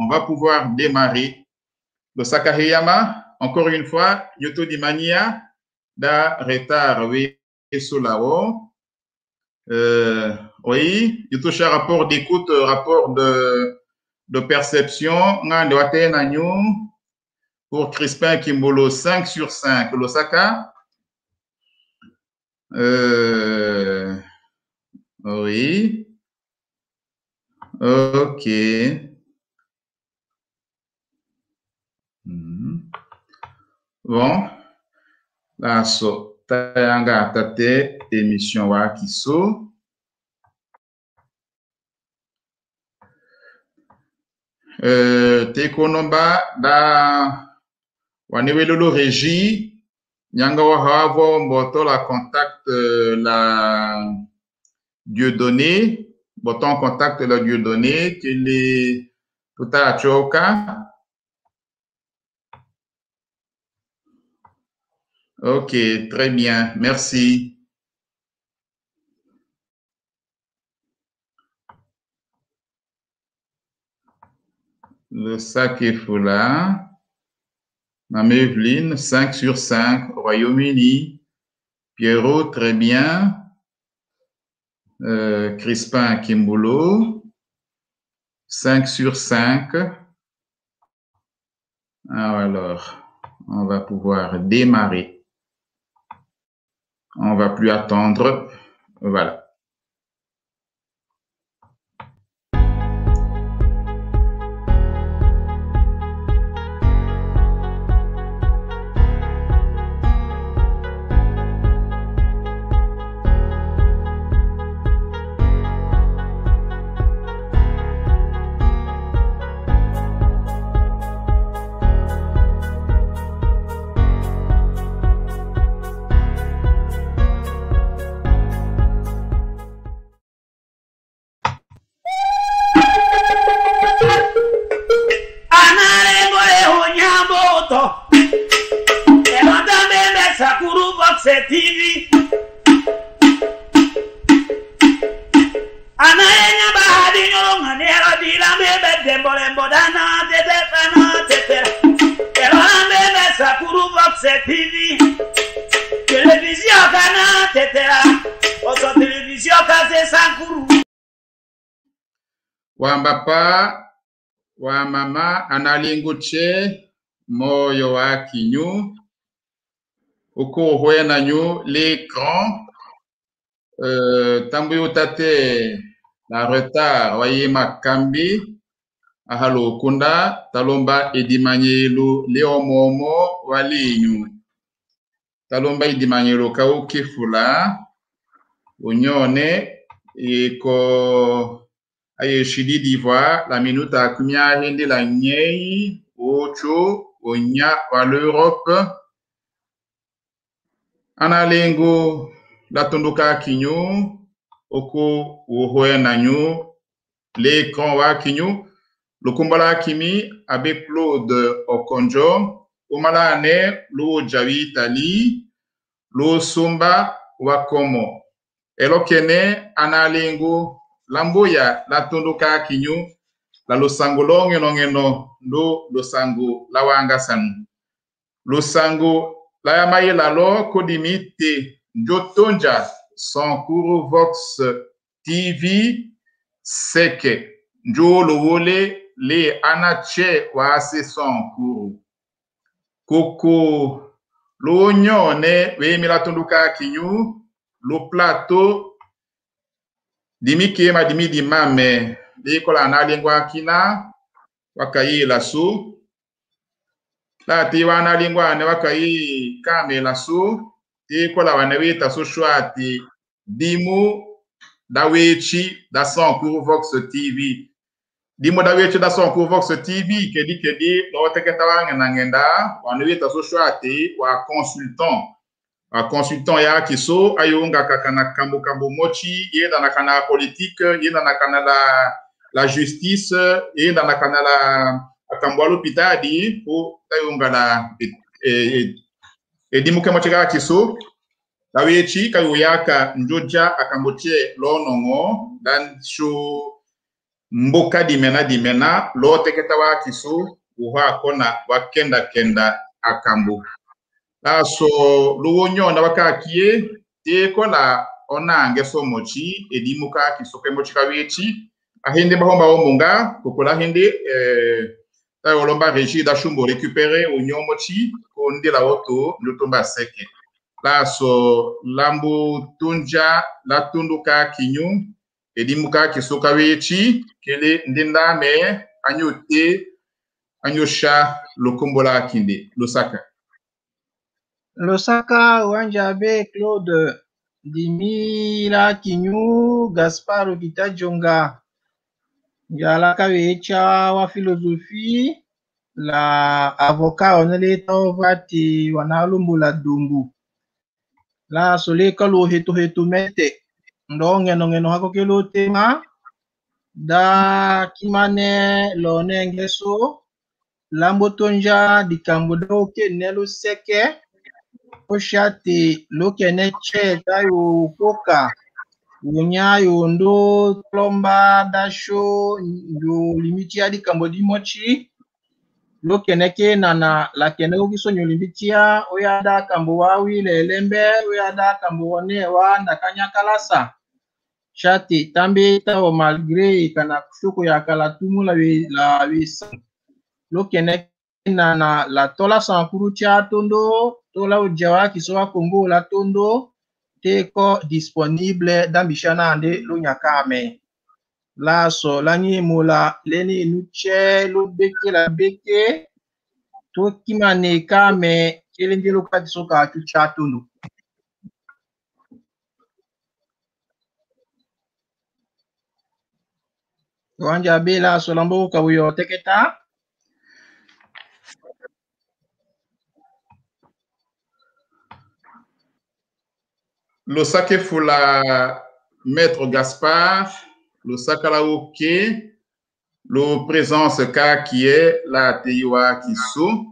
on va pouvoir démarrer. Le Sakaheyama, encore une fois, Yoto di Mania, da retard, oui, Solao. Oui, Yoto cher rapport d'écoute, rapport de perception, on doit pour Crispin Kimbolo 5 sur 5. L'Osaka. Oui. Ok. Bon. Là, so, tayanga tate émission wa kiso. Tekonomba da wanewelolo régie. Nyanga wa havo mboto la contact la Dieudonné. Bouton contact la Dieudonné. Qu'il est tout à choka. Ok, très bien. Merci. Le sac est fou là. Mme Evelyne, 5 sur 5. Royaume-Uni. Pierrot, très bien. Crispin Kimbolo, 5 sur 5. Alors, on va pouvoir démarrer. On va plus attendre. Voilà. TV Anaenya bahadi nyolonga nero dila mebe dembole mbodana tete kana tete Elande besa kuru Vox TV Télévision kana tete Oso télévision kase sankuru Wambapa wa mama analinguche moyo wa kinyu Oko hoena nyu l'écran tambuyo tate la retard waye makambi ahalo kunda talomba edimanyelo leo momo walinyu talomba edimanyelo kao kifula unyone eko aye shidi d'ivoire la minute akumia hindi la nyei ocho onya wa l'Europe Analengo latondoka kinyo oko uhoe nanyo l'écran wa kinyo lokumbala kimi avec Claude Okonjo umalane lo jawi Italie lo sumba wakomo elokene analengo lamboya latondoka kinyo la losango ngeno ndo losango lawanga sanu losango la yamaye lalo kodimite njotonja Sankuru Vox TV seke njolo wole le anache wa ase Sankuru koko lo nyone we milatonduka kinyu lo plateau dimike ma dimi di mame le kola na lingwa kina wakayi laso la ti wana lingwa ne wakai kame la su ti kola wana wita so shwati dimu dawechi da Sankuru Vox TV dimu dawechi da Sankuru Vox TV kedi no teketa wanga nangenda wana wita so shwati wa consultant ya kiso ayunga kakana kambo mochi yenda nakana politique yenda nakana la justice yenda nakana la akambwalo pitadi po tayongala dimuke mochika kiso dawechi kayuyaka njoja akamboche lonongo dan sho mboka dimena lote keta wa kisu uha kona wakenda akambu la so luonyo na wakakie te kola onange somochi edimuka kisu kemochi kawichi ahinde bahomba omunga kokola hindi ta olomba reji da shumbo récupérer onyomochi konde la oto lutomba seke la so lambu tunja la tunduka kinyu edimuka kisoka wechi kele ndenda me anyote anyosha lokombola kinde Lusaka Wanjabe Claude Dimila Kinyu Gaspard Kitajonga Jalaka wecha wa philosophie la avocat oneleta ovati wanalumbula dungu la soleka lo hetu mete ngeno hako kelo tema da kimane lo nengeso lambo tonja dikambodo ke nelo seke oshati lo kene che tayo koka unya yondo plomba dasho yo limitia dikambodi mochi lo kene ke nana la kene ogiso nyo limitia oyada kambo wawi lelembe oyada kambo one wa ndakanya kalasa shati tambe tawo malgré kana kushuko ya kala tumu la wisa lo kene nana la tola sankuru cha tondo tola ujawa kisowa Kongo la tondo teko disponible dambishana ande lo nyakame la so la ni mola leni nuche lo beke la beke to kimane kame kelenge lo katisoka tu cha tondo Wanja bela solambo kabuyo teketa le sake fula maître Gaspard le sakala oke le présence ka qui est la teiwa kiso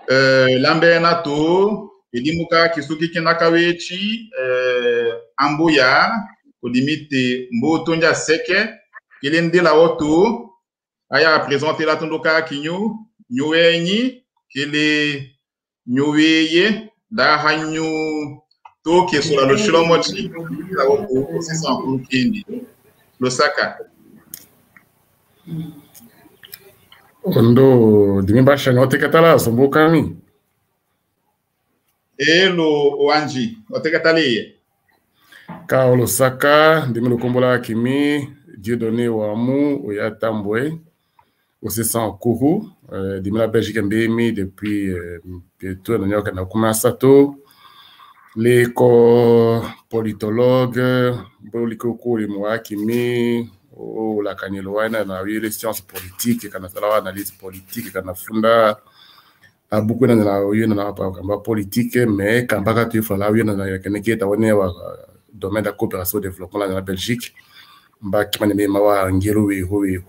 lambena to edimuka kiso kikinaka wechi ambuya kodimite mbotonja seke kelende la oto aya présenter la tondoka kinyu nyuenyi kele nyuweye da hanyu toke sur le shilomochi la oto c'est sans kindi le saka ondo dimba shanote katala sombokani elo wanji otekatali ka lo saka dimelo kombola kimi Dieu donné wa mu oyatambwe aussi sans kourou dimela Belgique mbemi depuis bientôt na nyoka na kuma sato les politologues boliko ko mo kimi o la kanyelo wana na les sciences politiques kana sala analyse politique kana funda a beaucoup na la yena na pa kamba politique mais kamba ka tu fala yena na keneke ta wane wa domaine de coopération développement dans la Belgique mba kimane me mawa ngelo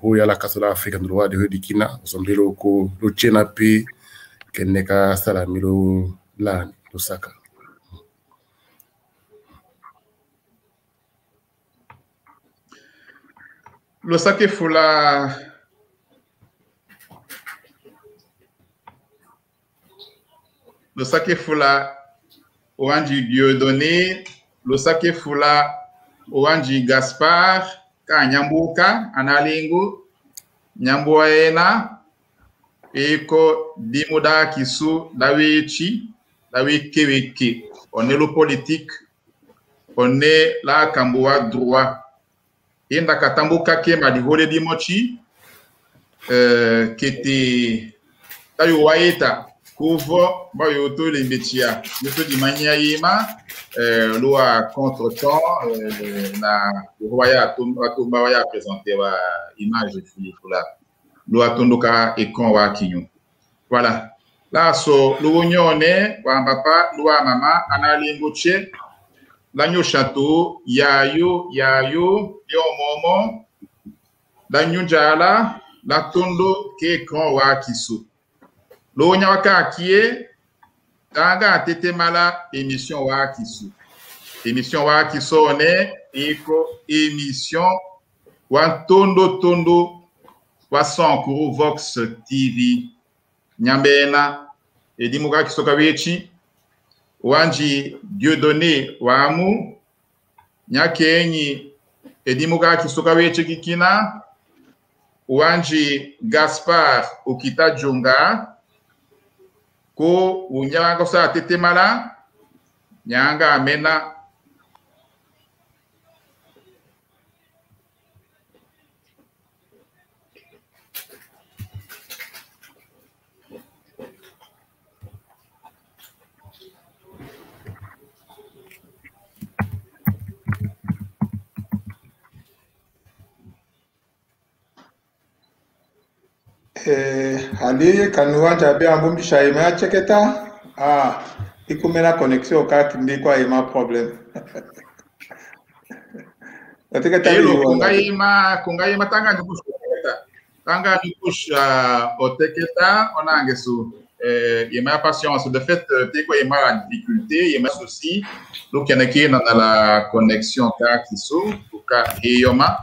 ho ya la kasala Afrique ndroa de dikina sombelo ko lo chena pe keneka sala milo la Lusaka le sake fula oanji Dieudonné le sake fula oanji Gaspard ka nyambuka analingu nyamboena eko dimuda kisu dawechi dawekeweke on est le politique on est la kamboa droit inda katambuka ke madihole dimochi kete tayo waeta couvre bayo to lembetia yoto di mania yema loi contre temps na roya tomba waya présenter wa image pour la loi tondoka et kon wa kinyo voilà là so lo nyone wa papa loi mama analingoche lanyo château yayo yo momo lanyo jala la tondo ke kon wa kiso lo nyawaka kie tanga tete mala émission wa kiso ne iko émission wan tondo wa Sankuru Vox TV nyambena edimuka kisoka wechi wanji Dieudonné wamu nyakenyi edimuka kisoka wechi kikina wanji Gaspard Okita Djonga ko unyanga sa tetemala nyanga amena Ali kanuwa jabe ambumbisha ima cheketa ikumena connexion ka kindi kwa ima problem oteketa elo kungaima tanga nukusha oteketa onangesu ima patience de fait te kwa ima la difficulté ima souci donc yana ki na la connexion ka kiso ka eyoma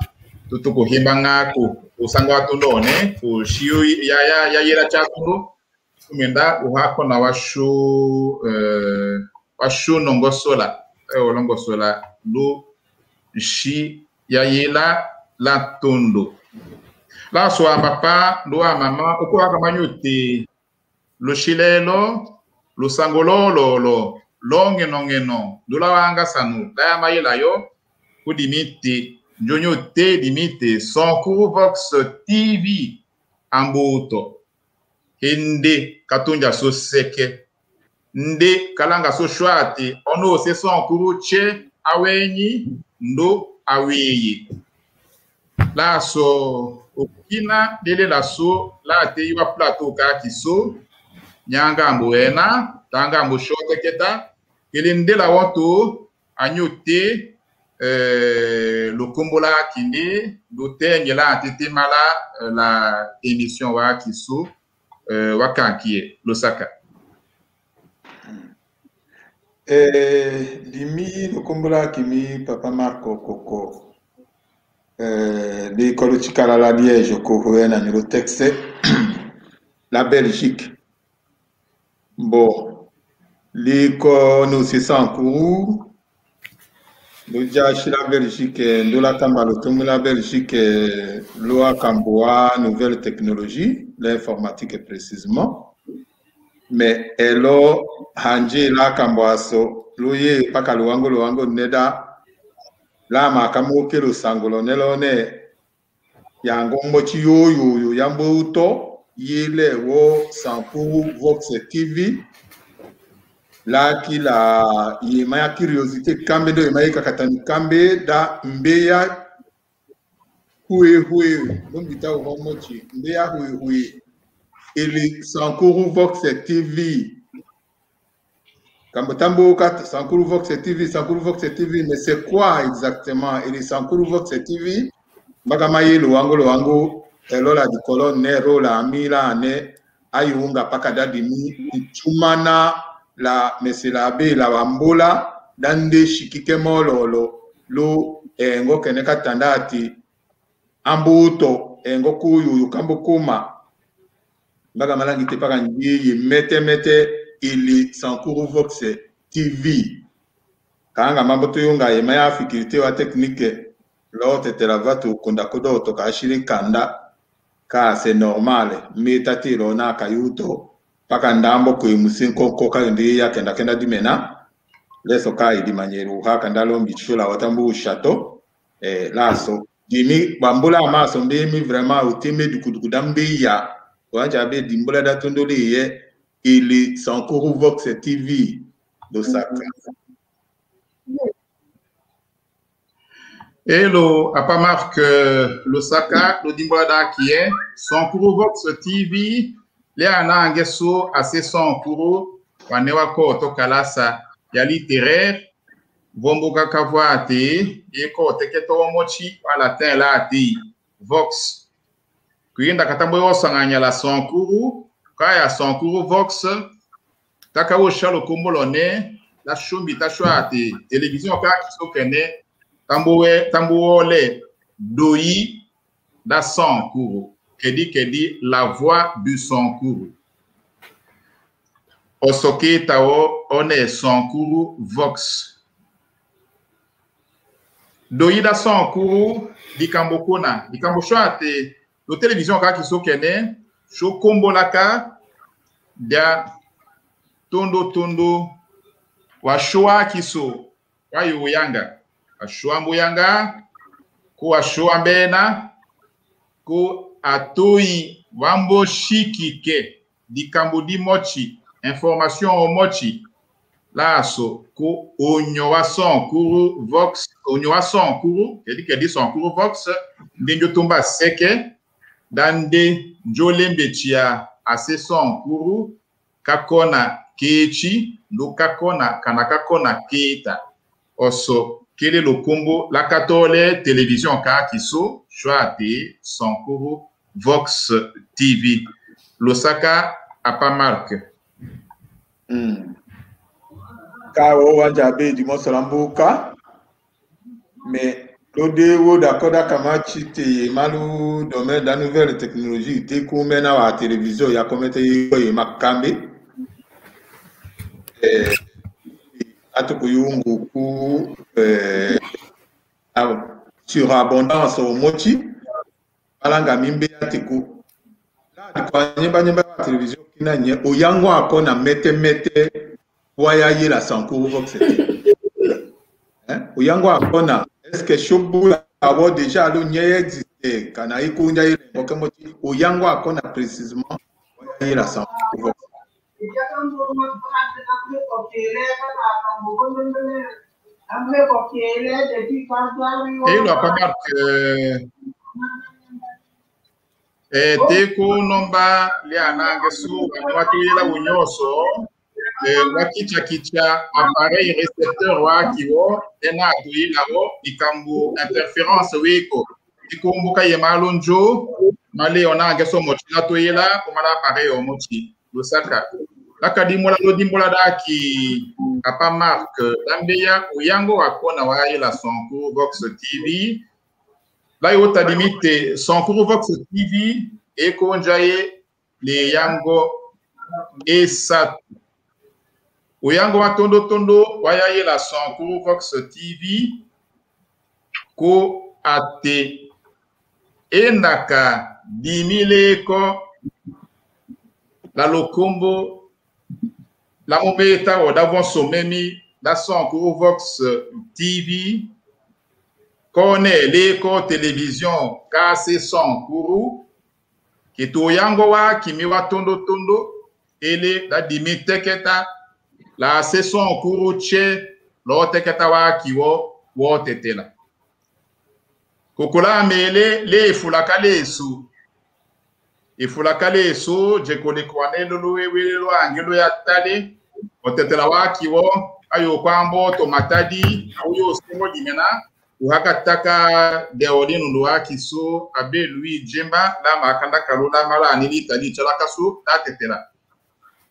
tutuko himbanga ko usangwa tundone ko shiyo ya yera chatundo kumenda uhako na washu nongosola olongosola do shi ya yela la tundo la so papa do mama uko akamanyote lo shilelo lo sangololo longeno do la wanga sanu da mayela yo kudimiti Jonyo te limite Sankuru Vox TV amboto hende katunja so seke nde kalanga so shwate ono se Sankuru che awenyi ndo aweye la so okina dele la so la te iwa plateau ka kiso nyanga mboena tanga mboshote keta kele nde la wato anyote le kombola kindi l'hôtel la tete mala la émission wa kiso wakankie losaka limi le kombola kimi papa Marco Coco l'école chikala la Liège ko na le texte la Belgique bon l'école nous c'est Sankuru Loja la Belgique, Lola Kambalo, la Belgique, Loa Kamboa, nouvelle technologie, l'informatique précisément. Mais Elo, Hanji, la Kamboaso, Loye, Pakaluango, Neda, La Makamo, Kelo Sangolo, Nelone, Yango Mochi Yo, Yambo Uto, Yele, Wo, Sankuru, Vox TV. Là qui la yemaya curiosité kambe do yemaya kakatani kambe da mbeya huye mbita uhomochi mbeya huye ili Sankuru Vox TV kambotambo kat Sankuru Vox TV mais c'est quoi exactement ili Sankuru Vox TV mbakamaye luwango elola di colonne nero la amila ane ayunga pakada dimi chumana la meselabe la wambola dande shikike mololo lo ngo keneka tandati ambuto ngo kuyu kambo kuma mbaga malangi te paka ngi mete ili Sankuru Vox TV kanga mambo to yunga yemaya fikirite wa technique lo tetela vatu kunda kodo to kashiri kanda ka c'est normal metati lo na kayuto paka ndambo kuimusinko koka ndi ya kenda dimena leso kai di manyeru haka ndalo mbichula watambu chateau laso dimi bambula maso ndimi vraiment utime dukudambe ya wanja be dimbola datondole ye ili Sankuru Vox TV do saka Hello, apa marque Losaka, lo dimbola da qui est Sankuru Vox TV. Le anangeso ase Sankuru wanewa ko to kalasa ya littéraire vomboka kavwate eko teketo mochi ala ten la ati Vox kuyenda katambo yosanganya la Sankuru kaya Sankuru Vox takawo shalo kombolone la shumbi tashwate télévision ka kisokene tambuole Doi da Sankuru. Kedi la voix du Sankuru. Osoke tao one Sankuru Vox. Doi da Sankuru di Kambokona. Di Kambosha te lo télévision ka kiso kene sho kombolaka dia tondo wa shoa kiso wa yanga wa shoa mbuyanga ko wa shoa mbena ko atoi wambo shikike di kambodi mochi information o mochi laso ko onyowa Sankuru Vox onyowa Sankuru kedi Sankuru Vox ndinjo tumba seke dande njolembe chia ase Sankuru kakona kechi ndo kakona kanakakona keta oso kele lokombo la katole télévision ka kiso choate Sankuru Vox TV losaka apamark ka o wajabe di mosalambuka mais l'ode wo d'akoda kamachi te malu domaine de la nouvelle technologie te kumena wa télévision ya komete ye makambe atuku yungu ku surabondance au mochi alanga mimbe atiku la kwa nyemba télévision kina nye oyango akona mete waya ye la Sankuru Vox oyango akona est-ce que shobu abo déjà lo nye existe kana ikunja ile mokemochi oyango akona précisément waya ye la Sankuru Vox. Et le apamark teko nomba liananga su watu yela unyoso wakicha appareil récepteur wa kiwo ena tuila wo ikambu interférence weko ikumbuka yemalonjo male onanga so mochi na tuila kumala appareil o mochi losaka lakadimola lodimbola daki apamark dambeya uyango akona wa yela Sankuru Vox TV la yota limite Sankuru Vox TV eko njaye le yango esatu uyango wa tondo waya ye la Sankuru Vox TV ko ate enaka dimileko la lokombo la mometa o davon somemi la Sankuru Vox TV kone leko télévision kase Sankuru kito yango wa kimi wa tondo ele da dimiteketa la saison Sankuru che lo teketa wa kiwo wo tetela kokola mele le fulaka lesu je kone kwane lolo welo angelo ya tale o tetela wa kiwo ayo kwambo to matadi ayo simo dimena uhakataka deolino ndo akiso abe lui jemba la makanda kalula mala anili tali chalaka su ta tetela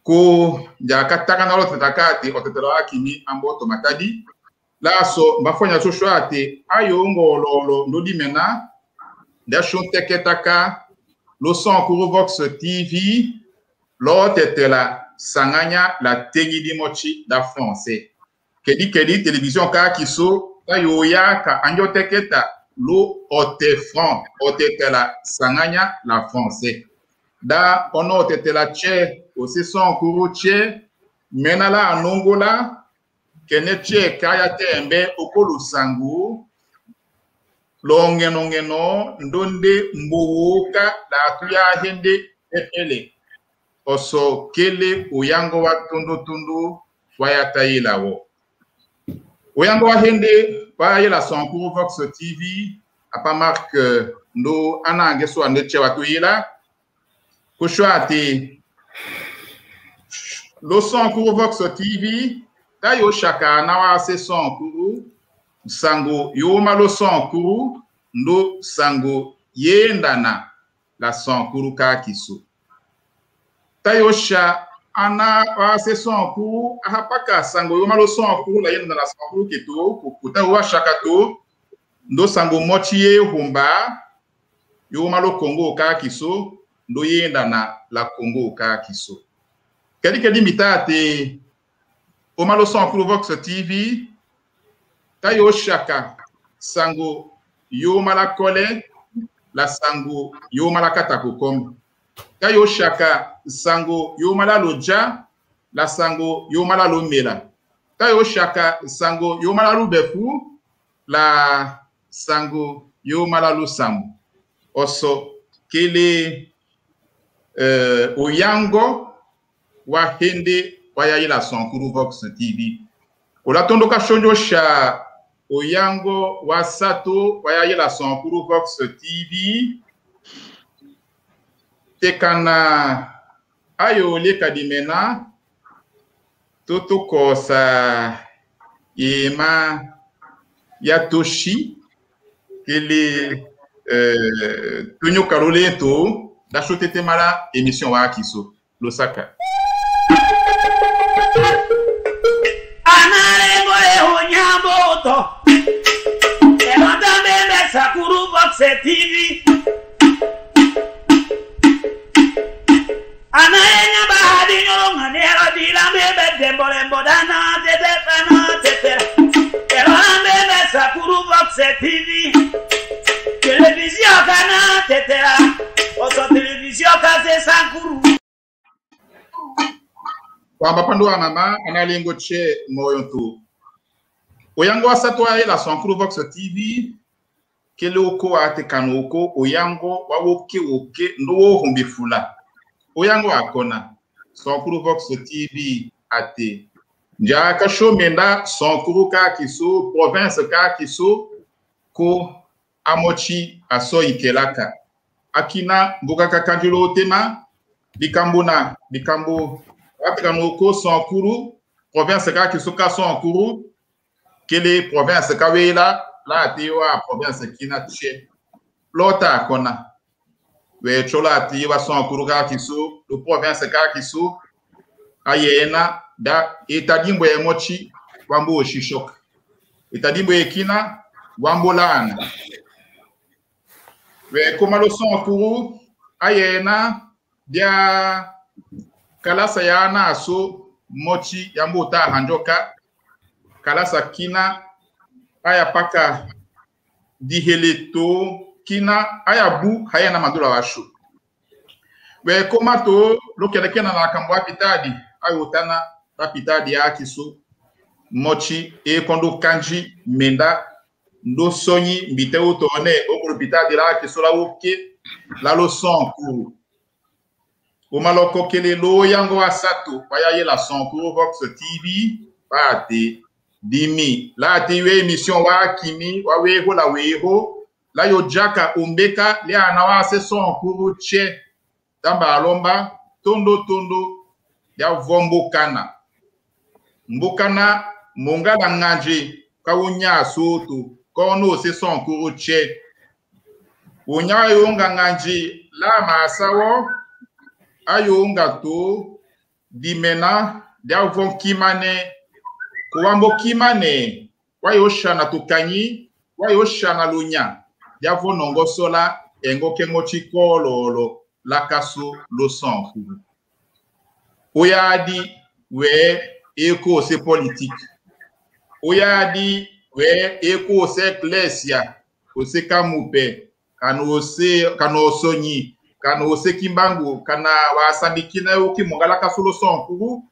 ko jakataka na lote takati otetela akimi amboto matadi la so mbafonya so shwate ayo ngololo ndodi mena da shonteketaka lo Sankuru Vox TV lo tetela sanganya la tengidi mochi da français kedi télévision ka kiso ayo ya ka anjoteketa lo otetela sanganya la français da ono tetela che aussi Sankuru che menala anongola kene che kaya tembe okolu sangu longeno ndonde mbowoka la tuya hende epele oso kele uyango wa tundu wayatayila wo uyango wa hende wayela Sankuru Vox TV apamark ndo anange so andeche watuyila kushwati lo Sankuru Vox TV tayo shaka na wa se Sankuru sango yoma lo Sankuru ndo sango yendana la Sankuru ka kiso tayo sha ana wa se Sankuru ahapaka sango yoma lo Sankuru la yendana la Sankuru keto kukuta wa shaka to ndo sango mochie humba yo malo Congo ka kiso ndo yenda na la Congo ka kiso kadi mitate o malo Sankuru Vox TV tayo shaka sango yo mala kole la sango yo mala katakokom tayo shaka sango yo mala loja la sango yo mala lomela tayo shaka sango yo mala lubefu la sango yo mala lusambu oso kele oyango wa hende wa ya ila Sankuru Vox TV ola tondo ka shonjo sha oyango wa sato wa ya ila Sankuru Vox TV tekana ayo le kadimena toto kosa yema ya toshi kele tunyo karole to da chotete mala émission wa kiso losaka Anarengo hunyamboto Elondambe Sankuru Vox TV Anayenya bahadi nyonga nero dilambe bedembolembo dana tete Elondambe Sankuru Vox TV Télévision kana tetera Oso télévision kaze Sankuru Wamba pando wa mama analengo che moyonto oyango asato ya la Sankuru Vox TV kele oko ate kanoko oyango wawoke oke ndo hombe fula oyango akona Sankuru Vox TV ate nja ka shomenda Sankuru ka kiso province ka kiso ko amochi aso ikelaka akina mboka kakandilo tema bikambo akanoko Sankuru province ka kiso ka Sankuru kele province ka wela la tiwa province kina che lota kona we chola tiwa Sankuru ka kiso do province ka kiso ayena da etadimbo emochi wambo shishok etadimbo ekina wambolana we komalo Sankuru ayena dia kalasa yana aso mochi yambo hanjoka kalasa kina aya paka diheleto kina aya bu haya na mandula washu we komato lokelekena na kambwa pitadi ayotana pa pitadi ya kiso mochi e kondo kanji menda ndo sonyi mbite utone okuru pitadi la kiso la woke la lo Sankuru omaloko kele lo yango asato paya ye la Sankuru Vox TV pate dimi la te we émission wa kimi wa weho la weho la yo jaka umbeka le anawa se Sankuru che tamba alomba tondo ya vombo kana mbokana monga la nganje ka wonya soto kono se Sankuru che wonya yo nganje la masawo ayo ngato dimena dia von kimane kuwambo kimane wayo shana tukanyi wayo shana lunya dia von nongosola engoke ngochiko lolo lakaso lo Sankuru oyadi we eko se politique oyadi we eko se ecclesia o se kamupe kano sonyi kana osekimbangu kana wasambikina ukimongala kasolo Sankuru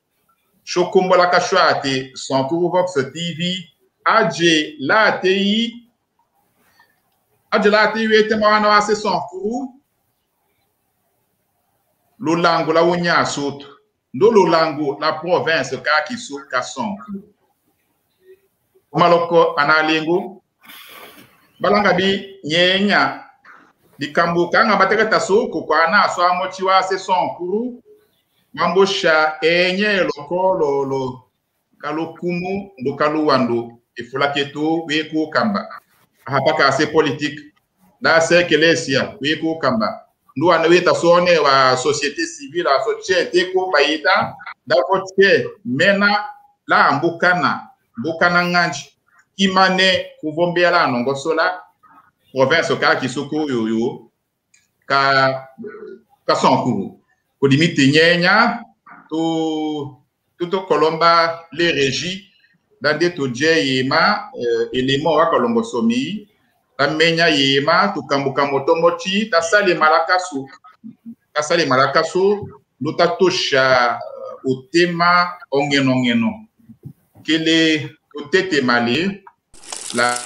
shokombola kashwate Sankuru Vox TV aje la tei wete mawana wase Sankuru lolango la wonya soto ndo lolango la province ka kiso ka Sankuru maloko analengo balanga bi nyenya dikambu kanga bateka tasoko kwa na so amochi wa se Sankuru mambosha enye lokolo kalokumu ndo kaluwando ifulaketo weko kamba hapaka se politique da se ecclesia weko kamba ndo anaweta sone wa société civile a société ko baita da vote mena la mbukana nganji Kimane kuvombela nongosola province ka kisoko yoyo ka Sankuru. Kodimite nyenya to kolomba les régies dans des tudje yema élément wa kolongo somi amenya yema to kambuka motomochi tasale malakaso lutatosha utema ongeno kele utete mali la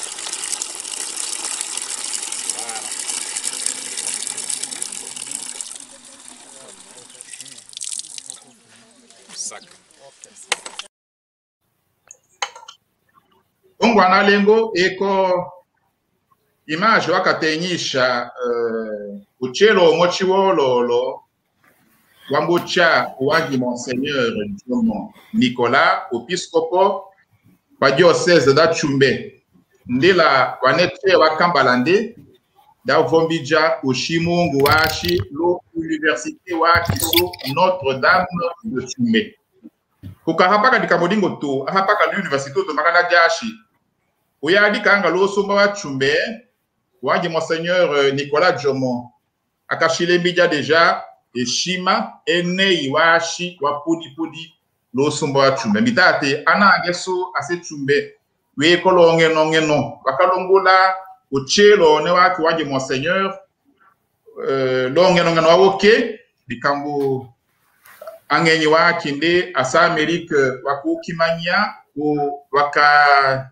Ongwana lengo eko image wakatenyisha uchelo mochiwololo wambucha wangi Monseigneur Nicolas Episcopo pa diocèse da Tchumbe ndila wanete wakambalande da vombija ushimungu washi lo université wa kiso Notre-Dame de Tchumbe kukarapaka dikamodingo to ahapaka l'université de Makana Jashi uyadi kanga lo somba wa Tchumbe wangi Monseigneur Nicolas Jomo akashile mbija deja eshima ene iwashi wa pudi lo somba wa Tchumbe mitate ana ageso ase Tchumbe we kolonge no bakalongola uchelo ne wa wangi Monseigneur longe no wawoke bikambo angenyi wa kinde asa Amerique wakukimanya waka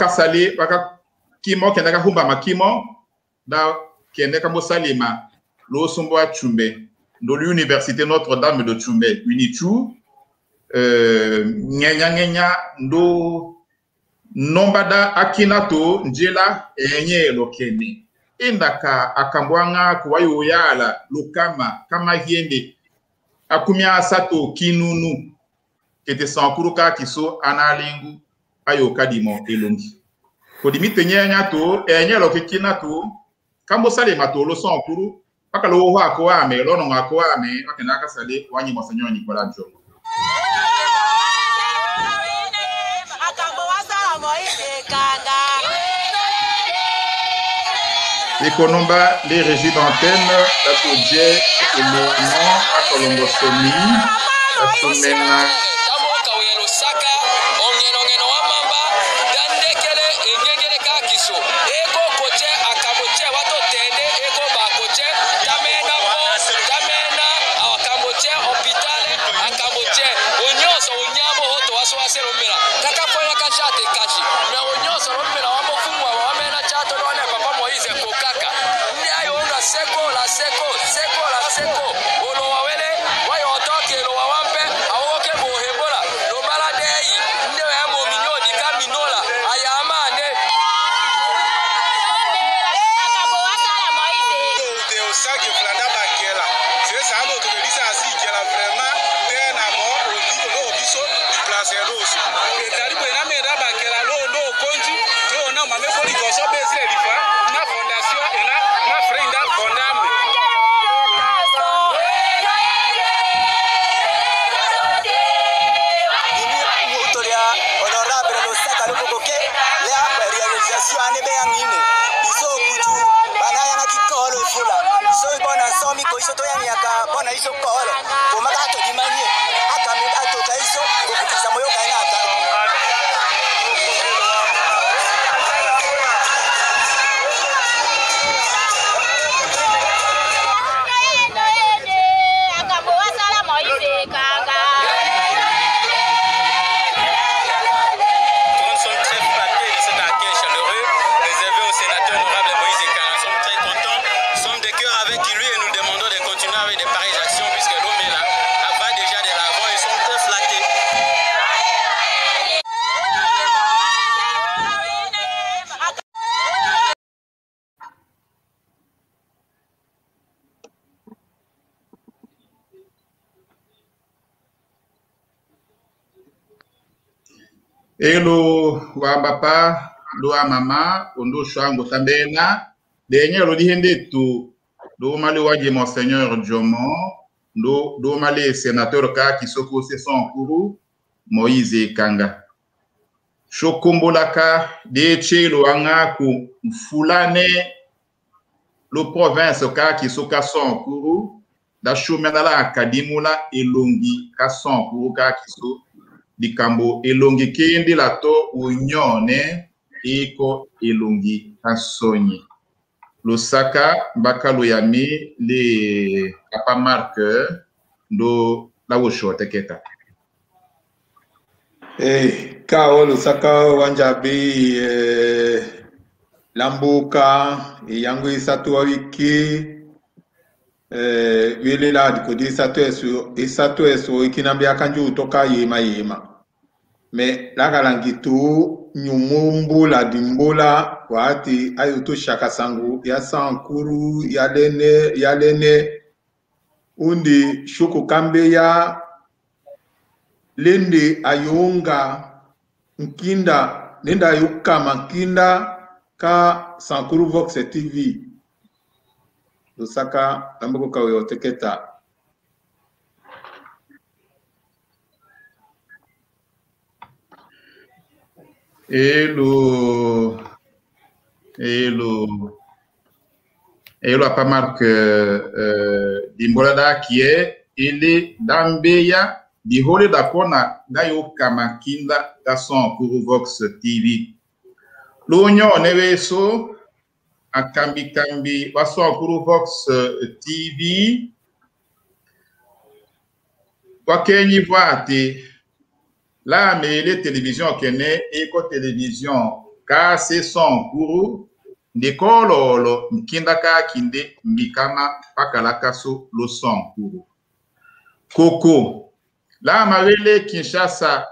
sali waka kimo kenda kahumba makimo da kende kambo salima lo sombo wa Tchumbe do l'université Notre-Dame de Tchumbe unichu ngenya ndo nombada akinato njela enye lokene indaka akambwanga kuwayo yala lokama kama hiende akumya sato kinunu kete Sankuru ka kiso analingu ayo kadimo elongi kodimite nyenya to enye lokekina to kambo sale matolo Sankuru paka lo wa ko ame lono ngako ame akenaka sale wanyi Monseigneur Nicolas Jomo Ekonomba les régies d'antenne la Tudje élément à Kolongo Somi la Sumena Elo wa papa lo wa mama ondo shwango tambena denye lo dihende tu do male waje Monseigneur Jomo do male sénateur ka kisoko se Sankuru Moïse Kanga Chokombolaka de chelo anga ku mfulane lo province ka kisoka sonkuru da shumenala kadimula elongi ka sonkuru ka kiso dikambo elongi kendi lato unione eko elongi kasonyi Lusaka bakalo yami le papa marqueur do la wosho teketa. Kao Lusaka wanjabi lambuka yangu isatu wiki wile la dikodi isatu eso ikinambia kanju utoka yema me lakalangitu nyumumbu la dimbula wati ayutu shakasangu ya sankuru yalene undi shuku kambe ya lende ayunga nkinda nenda ayuka makinda ka Sankuru Vox TV Lusaka ambako kawe oteketa Hello apa marque dimbolada qui est ele dambeya di hole da kona dayo kamakinda da Sankuru Vox TV L'union neveso a kambi wa Sankuru Vox TV kwa kenyi voate la mele télévision kene eko télévision ka se Sankuru ndikololo mkinda ka kinde mbikama pakalaka so lo Sankuru Koko la mawele Kinshasa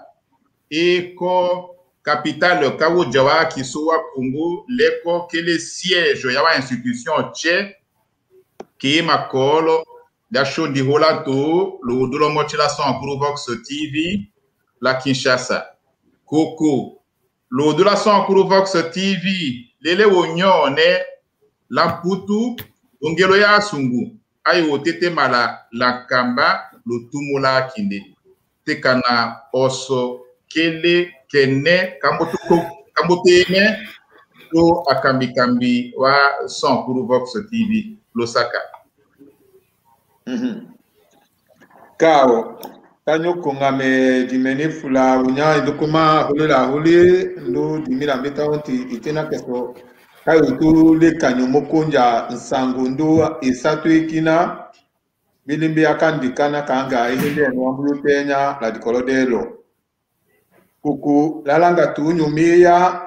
eko capitale Kawo Jawa Kisowa Congo leko kele siège ya wa institution tche ki makolo da shondi holato lo dolo mochila Sankuru Vox TV la Kinshasa Koko lo dolo Sankuru Vox TV lele wonyone la putu ongelo ya sungu ayo tete mala la kamba lo tumula kinde tekana oso kele kene kamboteme to akambi wa Sankuru Vox TV Lusaka. Kao tanyo kongame dimene fula unya indokuma holela hole ndo dimira meta onti itena keso kayo tu le kanyo mokonja nsango ndo isatu ikina bilimbi akandikana kanga ihinde nwambu tenya la dikolodelo kuku lalanga tu nyumia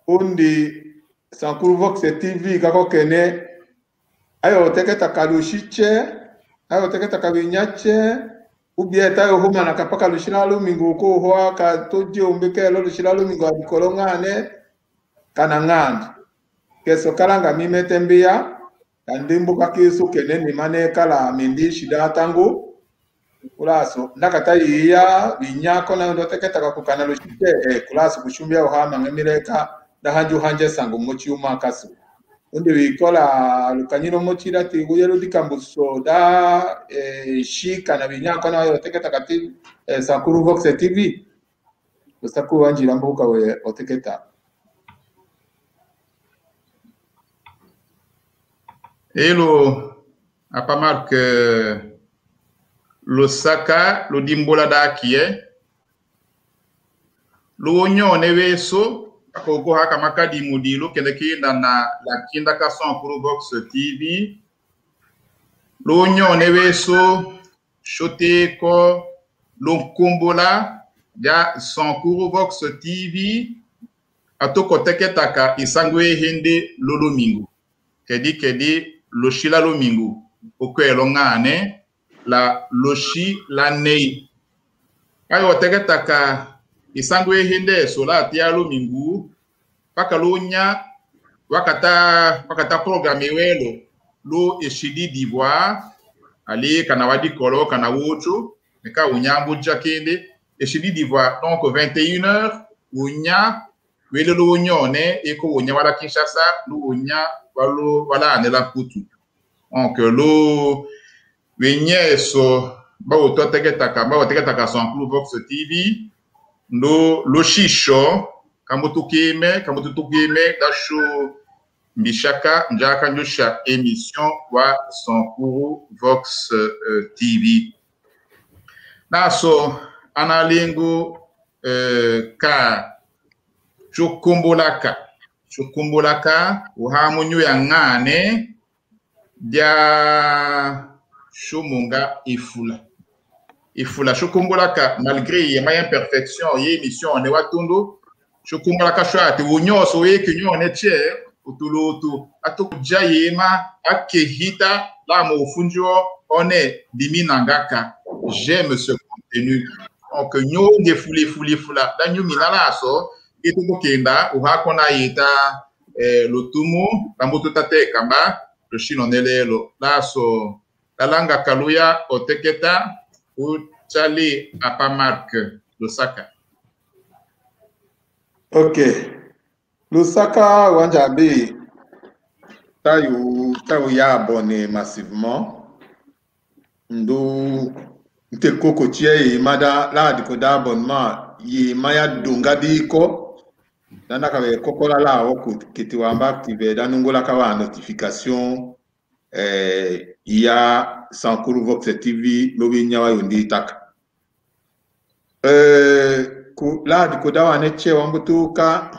undi Sankuru Vox TV kako kene ayo teketa kalushiche ayo teketa kabinyache ubieta yo homa na kapaka lushiralo mingo ko hoa ka toje umbeke lo lushiralo mingo adikolongane kananganda keso kalanga mimetembia kandimbu kakisu kene ni mane kala mindi shida tango kulaso ndakata iya binyako na ndo teketa kakukana lushite kulaso kushumbia ohama ngemireka dahanju hanje sango mochi umakasu undi wikola lukanyino mochira ti uyelo dikambuso da shika na binyako na yo teketa kati Sankuru Vox TV Lusaku wanjira mbuka we oteketa Hello apa marque Lusaka lo dimbola da kie lo onyone weso akoko haka makadi mudilo kele kinda na la kinda ka Sankuru Vox TV lo onyone weso shote ko lo kombola ya Sankuru Vox TV atoko teketaka isangwe hende lo domingo kedi lo shila lo mingo okwelo ngane la loshi la nei ayo teketaka isangwe hende sola tia lo mingu pakalonya wakata programme welo lo eshidi d'Ivoire ali kana wadi kolo kana wocho meka unyambu jakende eshidi d'Ivoire donc 21h unya welo lo nyone eko unya wala Kinshasa lo unya wala anela putu donc lo wenye so ba oto teketaka Sankuru Vox TV ndo loshisho kamutukime dasho Mishaka njaka njusha émission wa Sankuru Vox TV. Naso analingu ka chukumbulaka uhamunyu ya ngane dia shumunga ifula chukumbulaka malgré ma imperfection ye émission ne watundu chukumbulaka shwati unyoso wekinyo ne che utulutu atukuja yema akehita la mofunjo one diminangaka. J'aime ce contenu. Donc nyo de fula da nyo minalaso etuko kenda uhakona yita lotumu tambutu tate kamba le chino nelelo laso talanga kaluya oteketa uchali apamark Lusaka. Okay. Lusaka wanjabe tayo ya abonné massivement. Ndo nte koko tie mada la diko da abonnement ye maya dongadi ko nanda ka koko la oko kiti wamba activer danungola ka wa notification ya Sankuru Vox TV lobi nyawa yondi taka ku la diko da wa neche wambutu ka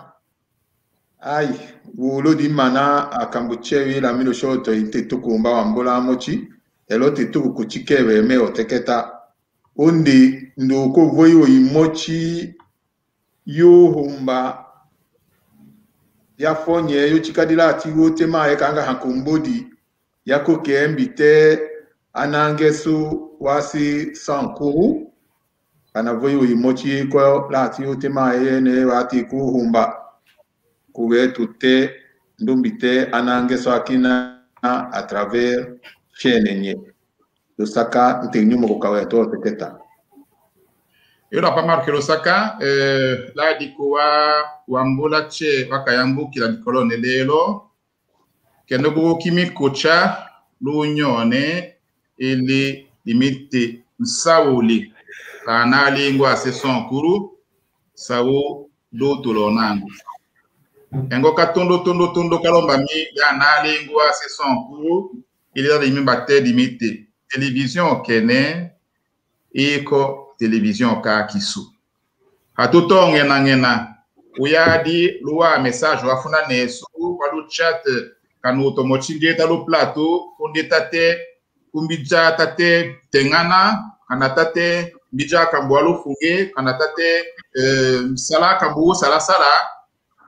ai wolo di mana akambuchewi la mino shoto inte tukumba wambola mochi elote tuku kuchikewe me oteketa undi ndoko voyo imochi yo humba ya fonye yo chikadila ati wote ma kanga hakumbodi yako kembite anangesu wasi Sankuru ana voyo imochi ko lati wote ma ne wati ku humba kuwe tute ndumbite anangesu akina à travers chaîne Lusaka ntenyumo kokawe to teketa. Yo na pas marqué Lusaka la dikowa wambola che wakayambuki la dikolone lelo kenogo kimi kocha lunyone ili limite msauli kana lingwa se Sankuru sawo do tolonango engo katondo kalomba mi ya na lingwa se Sankuru il y a des membres limité télévision kene iko télévision ka kisu hatoto ngena uyadi luwa message wafuna nesu walu chat kanu tomochinde ta lo plateau kondetate kumbija tate tengana kanatate bija kambwalo funge kanatate sala kambu sala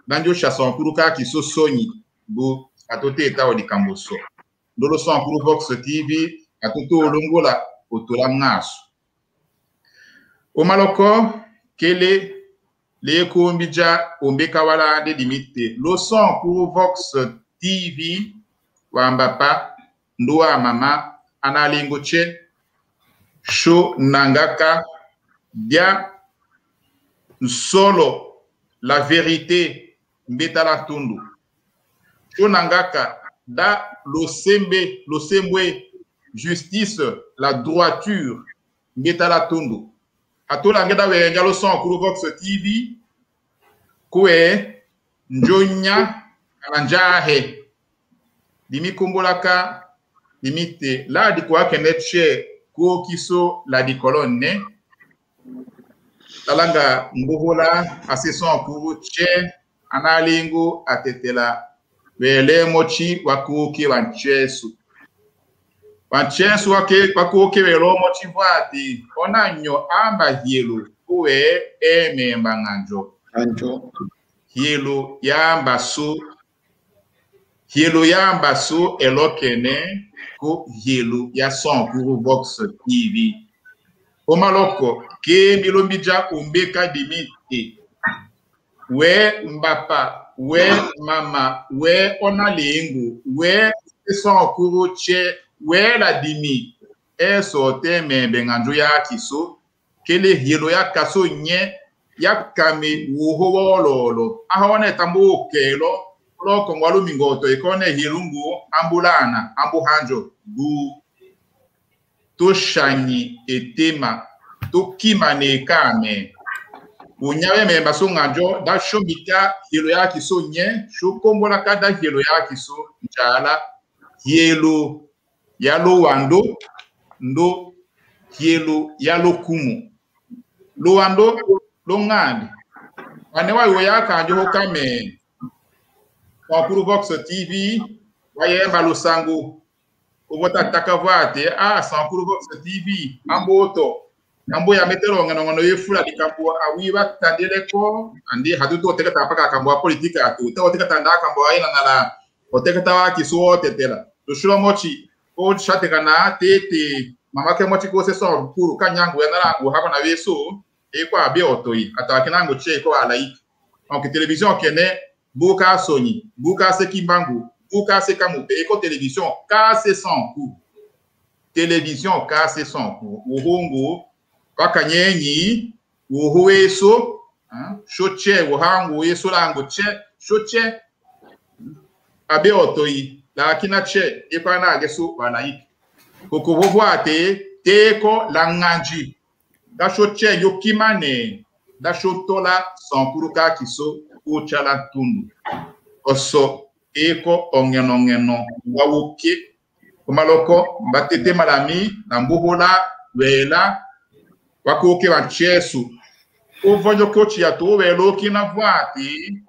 banjo chason kuruka kiso soni bu atote ta odi kamboso ndolo Sankuru Vox TV atutu olongola otola ngaso omaloko kele le kumbija ombeka wala de limite lo Sankuru Vox TV wambapa ndoa mama analingo che show nangaka dia solo la vérité mbetala tundu show nangaka da lo sembe justice la droiture mbetala tundu atola ngeda we ngalo Sankuru Vox TV kwe njonya anjahe dimi kombolaka limite la dikwa keneche ko kiso la dikolone talanga mbohola ase Sankuru che analingo atetela wele mochi wakuki wanchesu wakuki welo mochi vati onanyo amba hielo kwe ememba nganjo hielo yamba so elokene ko hielo ya Sankuru Vox TV omaloko ke milombija umbeka dimite we mbapa we mama we onalengu we Sankuru che we la dimi esote membe nganjo ya kiso kele hielo ya kaso nye ya kame woho wololo ahone tambo kelo loko ngwalu mingoto ikone hirungu ambulana ambuhanjo bu to shani etema to kimane kame unyawe me baso ngajo da shobika hilo ya kiso nye shokombo la kada hilo ya kiso njala hilo yalo wando ndo hilo yalo kumu lo wando lo ngandi wanewa yoya kanjo hokame kwa Vox TV waye balo sango ubota takavate sankuru Vox TV amboto ambo ya metero ngano yefula dikambo awiba tandele ko andi hatuto tekata paka kambo politique atu to tekata ndaka kambo aina nala otekata wa kiso tetela to shuro mochi o chate kana tete mama ke mochi ko se so kuru kanyango ya narango hako na weso e kwa be otoi atakinango che ko alai donc télévision kene buka soni buka se kimbangu buka se kamute eko télévision kase sans coup télévision kase sans coup uhungu wakanyenyi uhuweso shoche uhangu yeso lango che shoche abe otoi lakina che epana geso banaik kokobwate teko langanji da shoche yokimane da shotola sankuruka kiso uchala tundu oso eko ongeno wawuke kumaloko batete malami na mbuhola wela wakoke wa chesu uvojo kochi ya to welo kina vwati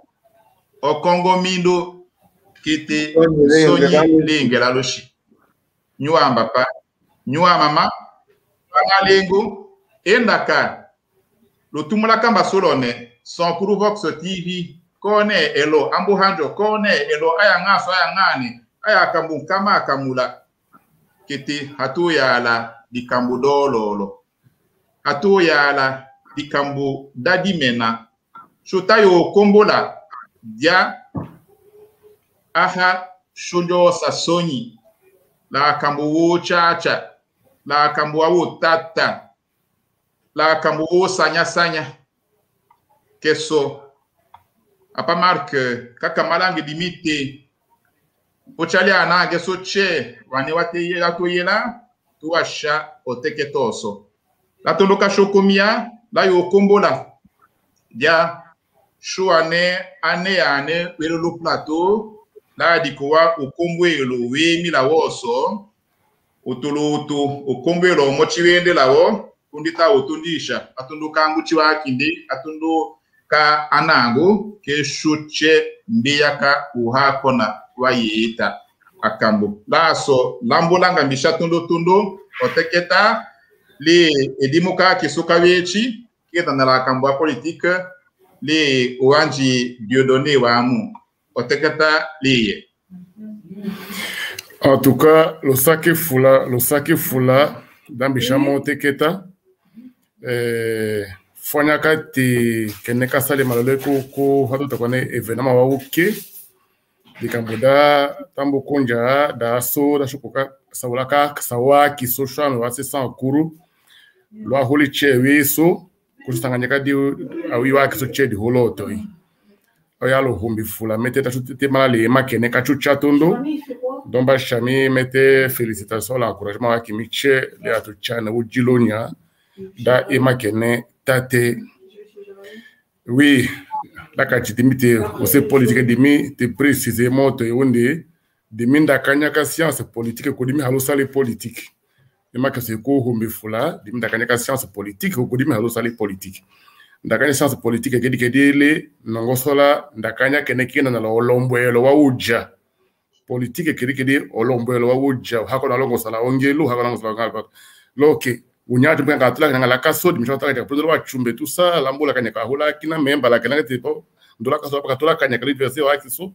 o Kongo mindo kite sonyi lenge la loshi nyua mbapa nyua mama wana lengo endaka lotumula kamba solone Sankuru Vox TV kone elo ambu hanjo kone elo aya ngaso aya ngani aya kambu kama akamula kiti hatu ya la dikambu dololo hatu ya la dikambu dadimena shutayo kombola dia aha shunjo sasoni la kambu wo chacha la kambu wo tata la kambu wo sanya keso apa marque kaka malange limite ochali ana geso che wane wate yela to yela to asha oteketoso la toloka shokomia la yo kombola dia shuane ane welo lo plateau la dikowa okombwelo wemi la woso otoloto okombwelo mochiwende lawo kundita otundisha atundo kangu chiwa kinde atundo ka anango ke shuche mbiyaka uhakona wayita akambo laso lambulanga mbishatundo tundo oteketa le edimoka kisuka wechi keta na la kambo politique le oanji Dieudonné wamu oteketa liye. En tout cas, le sake fula d'ambishamo oteketa fonyaka te keneka sale malole ko hatu takone evenama wa uke dikamboda tambo konja da so da shukoka sawlaka sawa kiso shano wa sesa nkuru lo holi chewe so kusanganyaka di awiwa kiso che di holoto oyalo humbi fula mete ta chute malale makeneka chucha tondo domba shami mete félicitations l'encouragement wa kimiche le atuchana ujilonya da emakene tate oui la kachitimite ose politique dimi te précisément to yonde dimi ndakanyaka science politique ko dimi halo sale politique emaka se ko hombe fula dimi ndakanyaka science politique ko dimi halo sale politique ndakanya science politique kedikele nongosola ndakanya kenekena na olombwelo wa uja politique kedikede olombwelo wa uja hako na longo sala ongelo hako na longo sala loke unyati mwenga atula ngala kaso dimishota ka produire wa chumbe tout ça lambola kanyaka hola kina memba la kana tipo ndola kaso pa katola kanyaka liberté wa kiso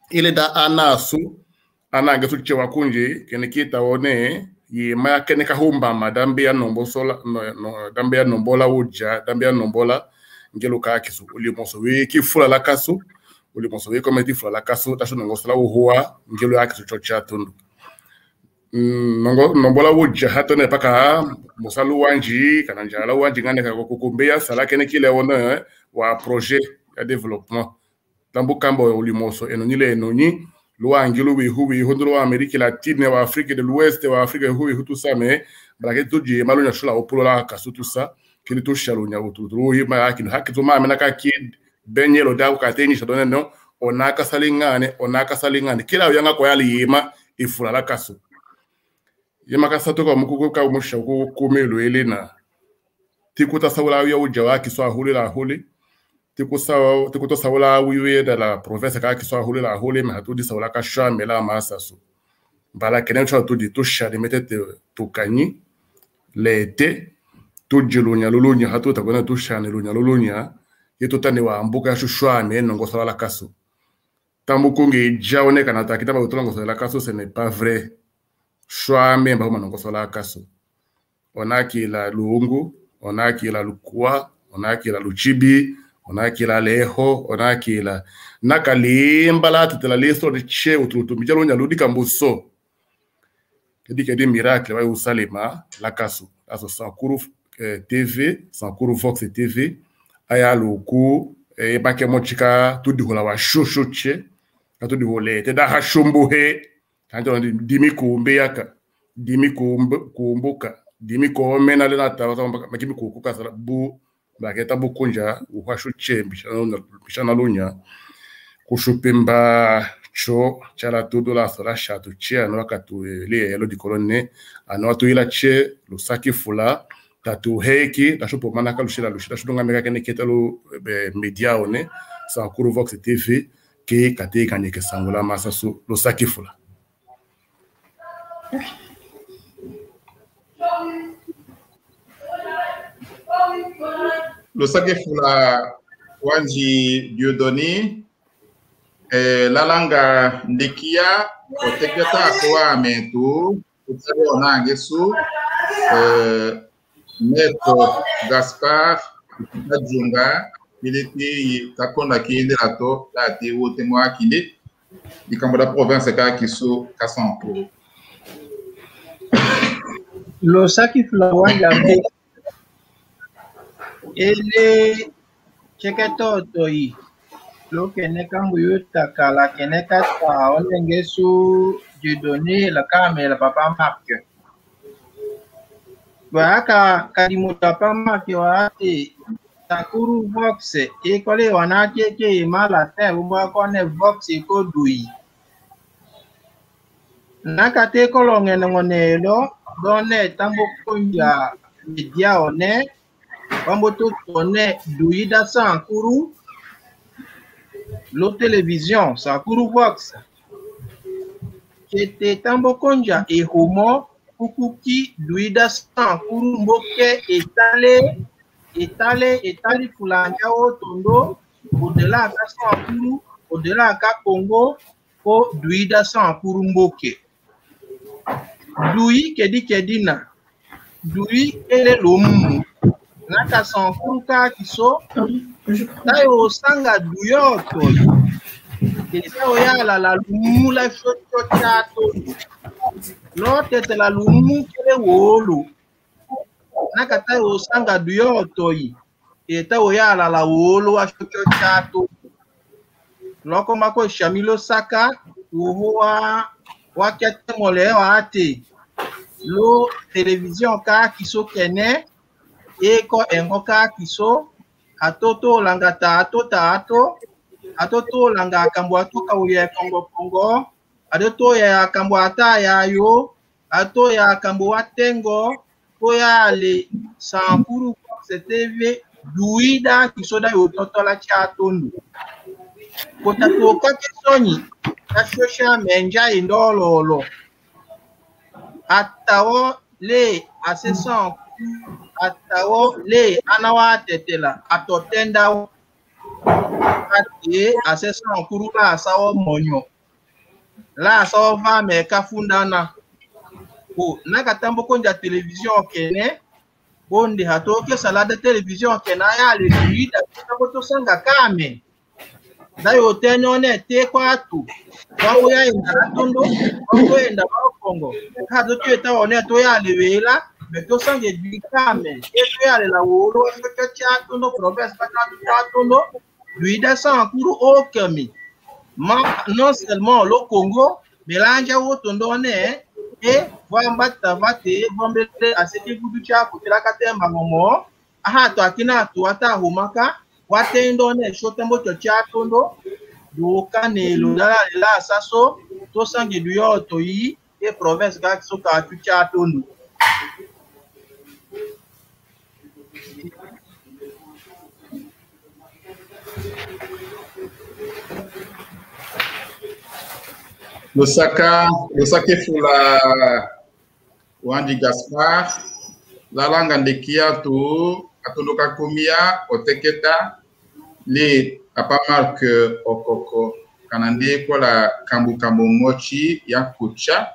ile da anasu ananga tuche wa kunje kenekita one ye ma keneka humba madambe ya nombo sola no dambe ya nombola uja dambe ya nombola ngelo ka kiso uli monso we ki fula la kaso uli monso we komedi fula la kaso tasho ngosala uhoa ngelo ya kiso chocha tundu nombola uja hatone paka mosalu wanji kana njala wanji ngane ka kokumbeya sala kene kile wona wa projet ya développement tambo kambo ulimoso enonile enoni luangilo we huwi hondro wa Amerique latine wa Afrique de l'Ouest wa Afrique huwi tout ça mais braquet tout die malunya shula opola kaso tout ça kili to shalo nya utulu hima yakino hakito ma mena ka ki benyelo da ka teni shadone no onaka salingane kila yanga ko yali yima ifula la kaso yema ka sato ko mukuko ka musha ko komelo elena tikuta sawla ya ujawa ki so huli la huli tikuta sawla wiwe da la province ka ki so huli la huli ma to di sawla ka shame la masaso bala kenen cho to di to shade metete to kanyi lete to jelonya lolonya hato ta kona to shane lonya lolonya yeto tane wa mbuka shushwane nongo sawla kaso tambukungi jaone kanata kitaba utolango sawla kaso ce n'est pas vrai shwa memba homa nongo sawla kaso onaki la luungu onaki la lukua onaki la luchibi onaki la leho onaki la nakalimba la tutela leso de che ututu mijalo nya ludika mbuso kedike di miracle wa usalema la kaso aso Sankuru TV Sankuru Vox TV aya luku bake mochika tudi hola wa shoshoche tudi hole te da hashumbu he kanto dimi kumbe yaka dimi kumbuka dimi ko mena le na tawa makimi kukuka sala bu baketa bukunja uhashoche bishana lunya kushupimba cho chala todo la sala shatu che no wakatu le yelo di kolonne ano to ila che lusaki fula tatu heki tashupo manaka lushira shudunga meka kene ketalo media one Sankuru Vox TV ke kate kanyeke sangula masasu lusaki fula lusaki fula wanji Dieudonné la langa ndikia oteketa kwa amentu utsabe onange su Maître Gaspard Junga militi takonda kinde lato lati wote mwa kinde dikambo da province ka kiso kasanko lo saki flawanja be ele cheketo toyi lo keneka muyuta kala keneka ta onenge su Dieudonné la kamera papa Marc Waka kadimuta pama kiwaati Sankuru Vox ekole wanake ke mala te umba kone Vox ko dui nakate kolonge ngonelo done tambo kunja media one wambo to one dui da Sankuru lo télévision Sankuru Vox kete tambo kunja e homo Kukuki Duida Sankuru Mboke etale fulanja otondo odela ka Sankuru odela ka Congo ko Duida Sankuru Mboke Dui kedina Dui ele lomu naka Sankuru ka kiso tayo sanga duyo to kesa oyala la lumu la shoto chato no tete la lumu kele wolo nakata osanga duyo toyi eta oyala la wolo wa shoto chato loko mako shamilo saka uhuwa wakete mole ate lo television ka kiso kene eko engo ka kiso atoto langata atoto langa kambo atoka uye kongo adoto ya kambo ata ya yo ato ya kambo watengo ko ya le Sankuru Vox TV duida kisoda yo totola chatondo kota to kakesoni kashosha menja indololo atawo le asesan atawo le anawa tetela atotenda ati asesan kurula asawo monyo la so va me kafundana ko nakatambo konja television kene bonde hatoke salade television kena ya le duida kaboto sanga kame dayo tenone te kwatu wangu ya ina tondo wangu enda Kongo hado tueta one to ya lewela beto sange dikame eto ya le la wolo beto cha tondo province patatu tondo duida Sankuru okami non seulement le Congo, mais là, il y a autant d'honneur et voilà, vate bombele à ce que vous dites à côté la carte maman aha to akina to ata humaka watendo ne shotembo to chatondo do kanelo la saso to sangi du yo to yi e province ga so ka tu chatondo Lusaka fula Wandi Gaspard la langa ndekia to atondoka komia oteketa le apamal que okoko kanande ko la kambu mochi ya kucha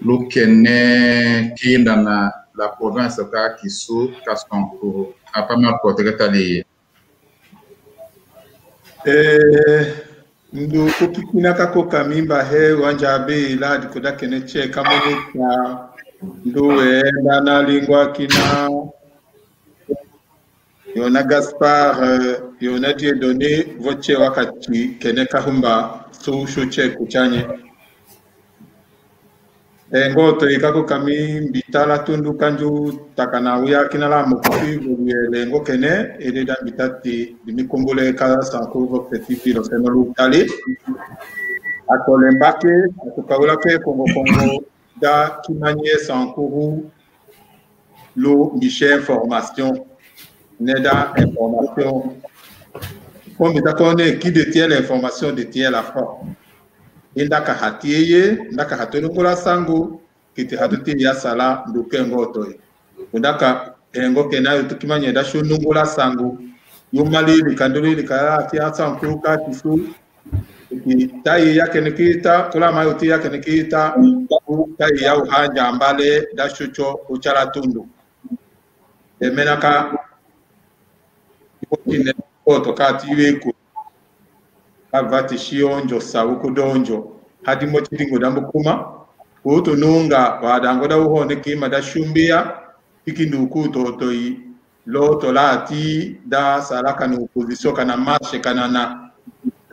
lokene kinda na la province ka Kisu Kasonko apamal ko oteketa le ndo kokikina kako kamimba he wanjabe la dikoda keneche kamonika ndo na lingwa kina yona Gaspard yona Dieudonné voche wakati keneka humba so shoche kuchanye ngoto ikako kami bitala tundu kanju takana uya kinala mokufi buye ngo kene ede da bitati dimikombole kala sanko Vox TV lo senolu tali akolembake akukawula ke kongo da kimanye sankuru lo Michel formation neda information comme d'accord qui détient l'information détient la force indaka hatiye ndaka hatolongola sango kiti hatuti ya sala nduke ngoto ndaka ngo kenayo tukimanye da shonongola sango yomali likandoli likala atia sankuruka kisu tai yake nikita kula mayoti yake nikita tai ya uhanja ambale da shucho uchala tundu emenaka ipotine oto kati iweku avati shionjo sawuko donjo hadi mochiringo dambo kuma uto nunga wadango da uhone kima da shumbia ikinduku totoi loto lati da salaka no opposition kana marche kana na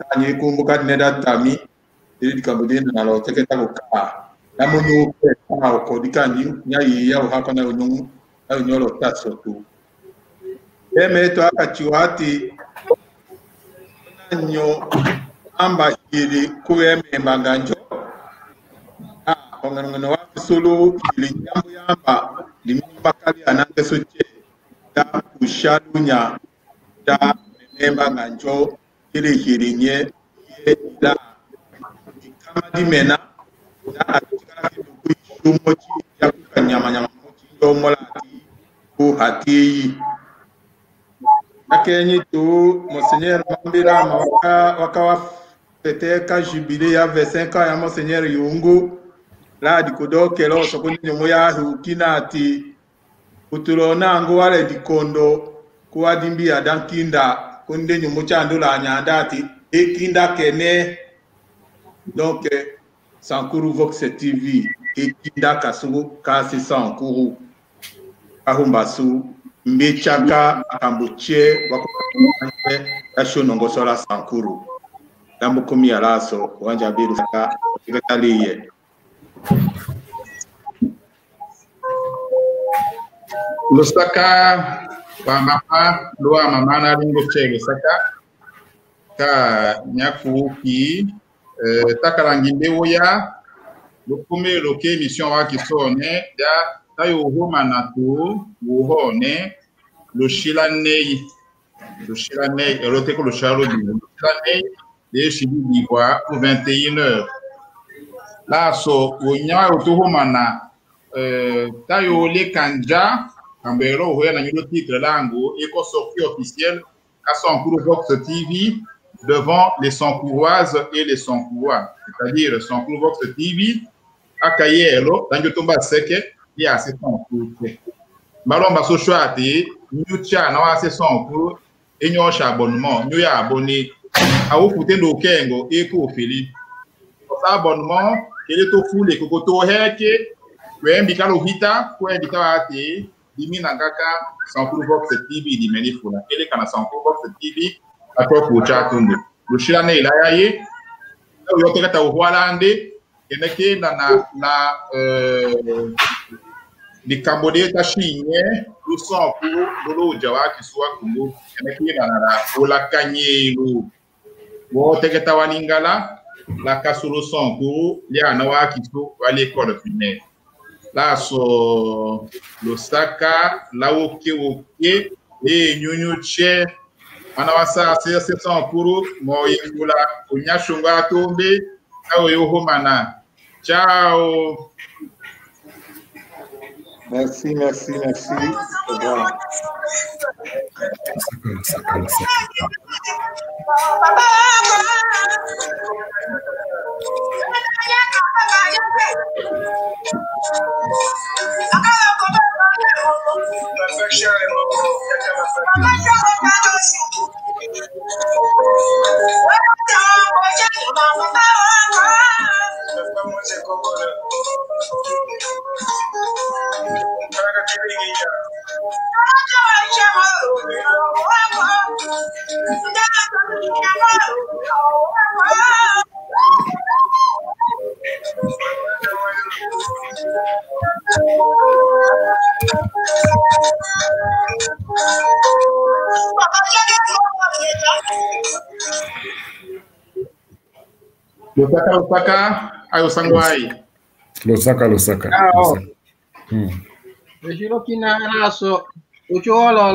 kanye kumbuka neda tami ili kambudina na lo teketa ko ka namunu ko ko dikani nyayi ya uhakona unyu ayo nyolo taso tu emeto akachiwati nyo amba hili kuweme mbanganjo ongano wa solo ili jambo yamba limimba kali anange soche da kushalunya da mbanganjo ili hilinye da kama dimena da atikala kitu mochi ya kanyama nyama mochi ndo molati ku hati akenyi tu Monseigneur Mambila waka fêter jubilé ya 25 ans ya Monseigneur Yungu la dikodo kelo sokoni nyomo ya hukinati utulona ngo wale dikondo kuwa dimbi ya dankinda konde nyomo chandola nyandati ekinda kene donc Sankuru Vox TV ekinda kasugu kasi Sankuru ahumbasu mbechaka akambuche wakuye yashonongo sola Sankuru dambo komi alaso wanja biru saka ikataliye Lusaka wa mama loa mama na lingo chege saka ka nyakuki takaranginde oya lukume loke mission wa kisone ya tayo homa na tu wohone lo shilanei eloteko lo chalo di lo shilanei de chibi d'Ivoire pour 21h là so wonya otohoma na tayo le kanja kambero hoya na nyolo titre lango eko sortie officielle à Sankuru Vox TV devant les Sankouroises et les Sankourois, c'est-à-dire Sankuru Vox TV akayelo danjo tomba seke ya se Sankuru balomba so choati nyucha na wa se Sankuru enyo sha abonnement nyo ya abonné awu futendo kengo eko feli sa abonnement ele to fule kokoto heke wembi kalo hita ko ebita ati dimina ngaka Sankuru Vox TV di menifuna ele kana Sankuru Vox TV ato kucha tundu lushira ne ilaye yo tekata uwalande eneke na di Cambodia tashinye le sang pour le jawa qui soit Congo et qui est dans la pour la kanyelo bon tegeta walingala la kasulu sang pour les anawa qui sont à l'école primaire là so Lusaka la oke et nyonyo che anawasa c'est sang pour moyekula unyashunga tombe au yohomana. Ciao. Merci. Voilà. Lusaka, ayo sangwai. Lusaka. Ciao. Vicino Kinaraso, Ucciolo.